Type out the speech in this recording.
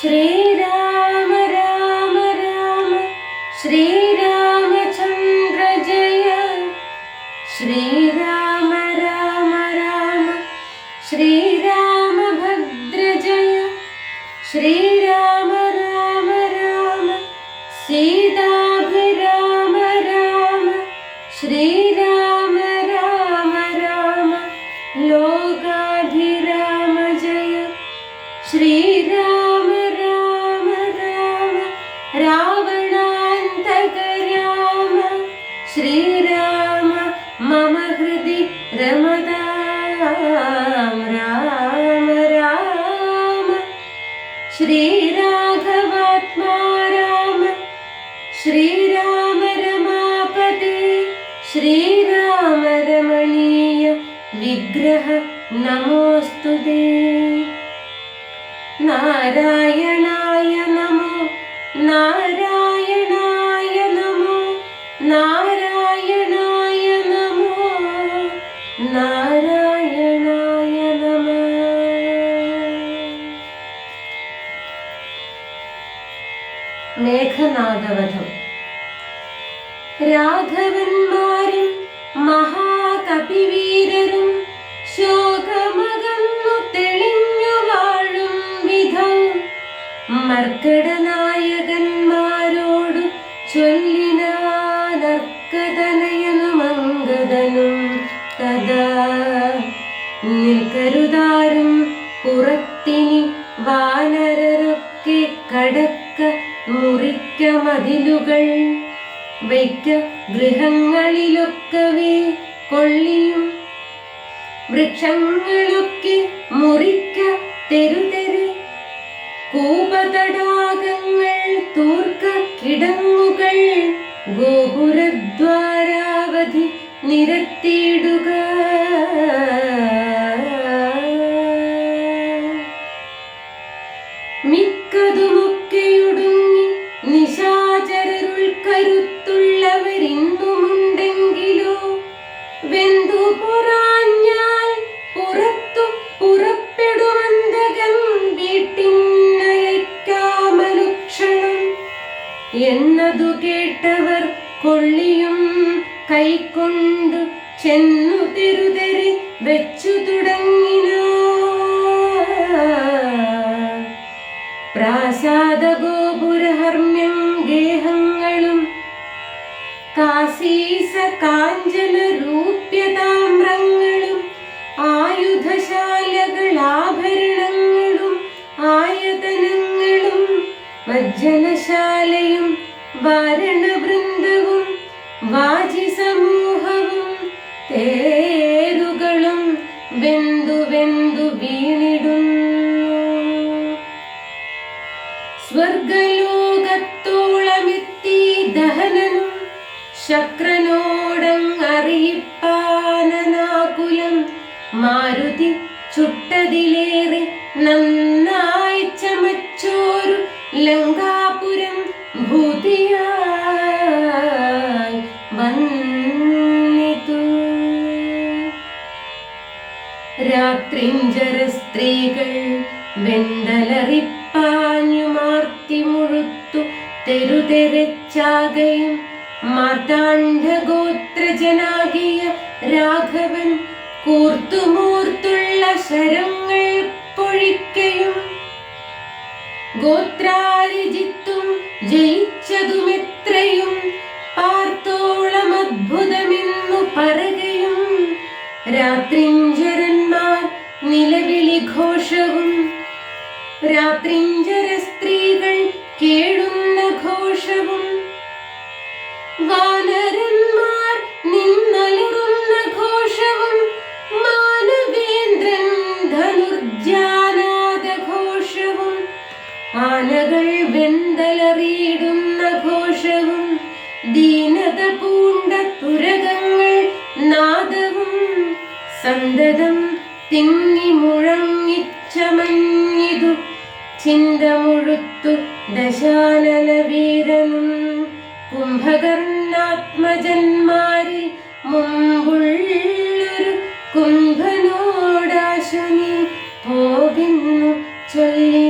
ശ്രീരാമ രാമ രാമ ശ്രീരാമചന്ദ്ര ജയ. ശ്രീരാമ രാമ രാമ ശ്രീരാമഭദ്ര ജയ. ശ്രീരാമ രാമ രാമ സീതാഭിരാമ രാമ. ശ്രീരാമ രാമ രാമ ലോകാഭിരാമ ജയ. ശ്രീരാമ രാമ രാമ രാവണാന്തക രാമ. ശ്രീരാമ മമ ഹൃദി രമതാം രാമ രാമ. ശ്രീരാഘവാത്മാ രാമ. ശ്രീരാമ രമാപതി. ശ്രീരാമ രമണീയ വിഗ്രഹ നമോസ്തുതേ. നാരായണായ നമോ നാരായണായ നമോ നാരായണായ നമോ നാരായണായ നമോ. മേഘനാദവധം. രാഘവന്മാരും മഹാകപിവീരരും ശോകമകന്നു തെളിഞ്ഞു വാഴും വിധം മർക്കടനായകന്മാരോടു ചൊല്ലിനാനർക്കതനയനുമംഗതനും തഥാ. നിൽക്കരുതാരും പുറത്തിനി വാനരരൊക്കെ കടക്ക മുറിക്ക മതിലുകൾ വയ്ക്ക ഗൃഹങ്ങളിലൊക്കവേ കൊള്ളിയും വൃക്ഷങ്ങളൊക്കെ മുറിക്ക തെരുതെരെ കൂപതടാകങ്ങൾ തൂർക്ക കിടങ്ങുകൾ ഗോപുരദ്വാരാവധി നിരത്തിയിടുക. മിക്കതുമൊക്കെയൊടുങ്ങി നിശാചരരുൾ കരുത്തുള്ളവരിന്നുമുണ്ടെങ്കിലോ വെന്തു പുറാഞ്ഞാൽ പുറത്തു പുറപ്പെടുമന്തകൻ വീട്ടിന്നയക്കാമനുക്ഷണം എന്നതു കേട്ടവർ കൊള്ളിയും കൈക്കൊണ്ടു ചെന്നു തെരുതെരെ വെച്ചു തുടങ്ങിന. പ്രാസാദ ഗോപുരഹർമ്മ്യം ഗേഹങ്ങളും കാശീസ കാഞ്ചന രൂപ്യതാമ്രങ്ങളും ആയുധശാലകൾ ആഭരണങ്ങളും ആയതനങ്ങളും വജ്ജനശാലയും വാരണവൃന്ദവും വാജി സമൂഹവും തേരുകളും വെന്തു വെന്തു വീണിടുന്നു. സ്വർഗലോകത്തോളമെത്തി ദഹനനും ശക്രനോടങ്ങറിയിപ്പാനനാകുലം മാരുതി ചുട്ടതിലേറെ നന്നായി ചമച്ചോരു ലങ്കാപുരം ഭൂതിയായി വന്നിതു. രാത്രിഞ്ചര സ്ത്രീകൾ വെന്തലറിപ്പാഞ്ഞുമാർത്തി മുഴുത്തു തെരുതെരച്ചാകയും മാർത്താണ്ഡഗോത്രജനാകിയ രാഘവൻ കൂർത്തുമൂർത്തുള്ള ശരങ്ങൾ പൊഴിക്കയും ഗോത്രാരിജിത്തും ജയിച്ചതുമെത്രയും പാർത്തോളം അദ്ഭുതമെന്നു പറകയും രാത്രിഞ്ചരന്മാർ നിലവിളി ഘോഷവും രാത്രിഞ്ചര സ്ത്രീകൾ കേഴുന്ന ഘോഷവും വാനരന്മാർ നിന്നലറുന്ന ഘോഷവും മാനവേന്ദ്രൻ ധനുർജാനാദ ഘോഷവും ആനകൾ വെന്തലറിയിടുന്ന ഘോഷവും ദീനത പൂണ്ട തുരകങ്ങൾ നാദവും സന്തതം തിങ്ങി മുഴങ്ങിച്ചമഞ്ഞിതു ചിന്ത മുഴുത്തു ദശാനന വീരനും കുംഭകർണാത്മജന്മാരിൽ മുമ്പുള്ളൊരു കുംഭനോടാശുനി പോകുന്നു ചൊല്ലി